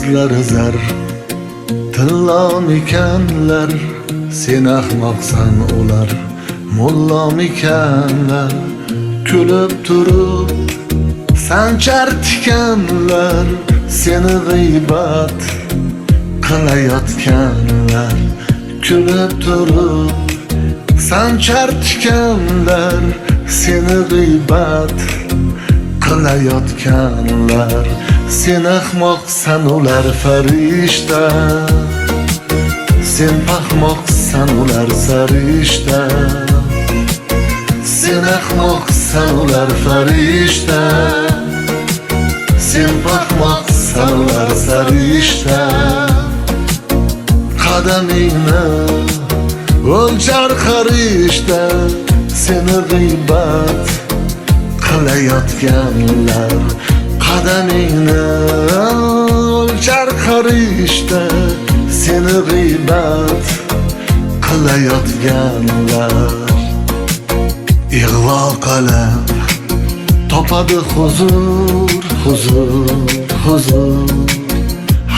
O'zlari zar tillomikanlar, sen ahmoqsan ular mullomikanlar. Kulib turib sanchar tikanlar, seni g'iybat qilayotganlar. Kulib turib sanchar tikanlar, seni g'iybat qilayotganlar. Sen ahmoqsan ular farishta, sen paxmoqsan ular sarishta. Sen ahmoqsan ular farishta, sen paxmoqsan ular sarishta. Qadamingni o'lchar qarishta, seni g'iybat qilayotganlar. Qadamingni o'lchar qarishta, seni g'iybat qilayotganlar. Ig'vo qilib topadi huzur, huzur, huzur.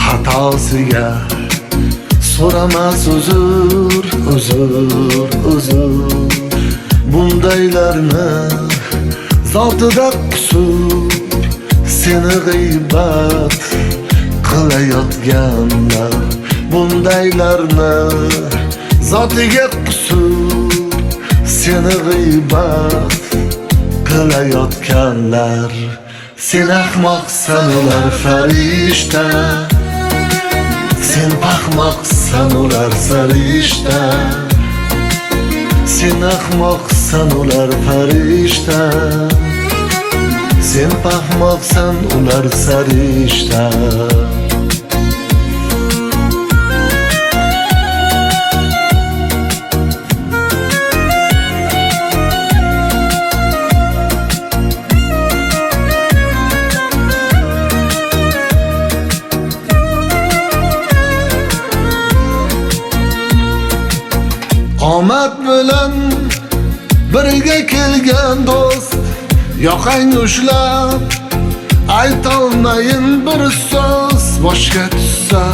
Xatosiga so'ramas uzr, uzr, uzr. Bundaylarni zotida qusur, seni g'iybat qilayotganlar. Bundaylarni zotiga qusur, seni g'iybat qilayotganlar. Sen ahmoqsan ular farishta, sen paxmoqsan ular sarishta. Sen ahmoqsan ular farishta, sen paxmoqsan ular sarishta. Omad bilan birga kelgan do'st, yoqang ushlab aytolmayin bir so'z. Boshga tushsa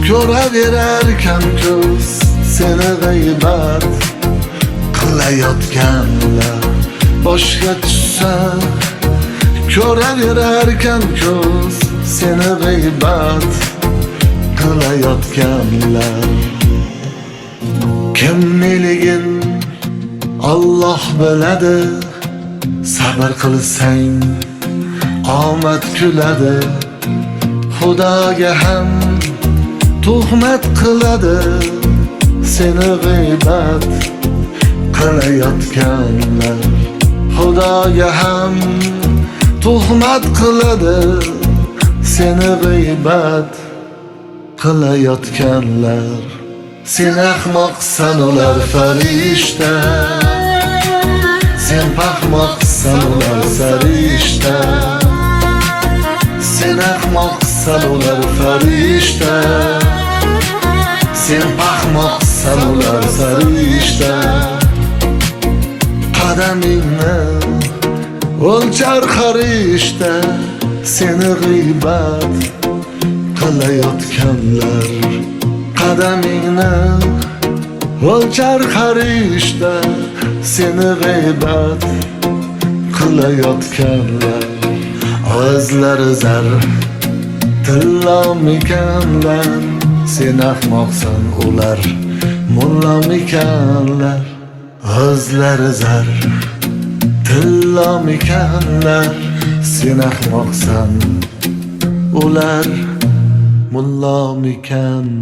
ko'raverarkan ko'z, seni g'iybat qilayotganlar. Boshga tushsa ko'raverarkan ko'z, seni g'iybat qilayotganlar. Kimligin Alloh biladi, sabr qilsang omad kuladi. Xudoga ham tuhmat qiladi, seni g'iybat qilayotganlar. Xudoga ham tuhmat qiladi, seni g'iybat qilayotganlar. Sen ahmoqsan ular farishta, sen paxmoqsan ular sarishta. Sen ahmoqsan ular farishta, sen paxmoqsan ular sarishta. Qadamingni o'lchar qarishta, seni g'iybat qilayotganlar. Qadamingni o'lchar qarishta, seni g'iybat qilayotganlar. O'zlari zar tillomikanlar, sen ahmoqsan ular mullomikanlar. O'zlari zar tillomikanlar, sen ahmoqsan ular mullomikanlar.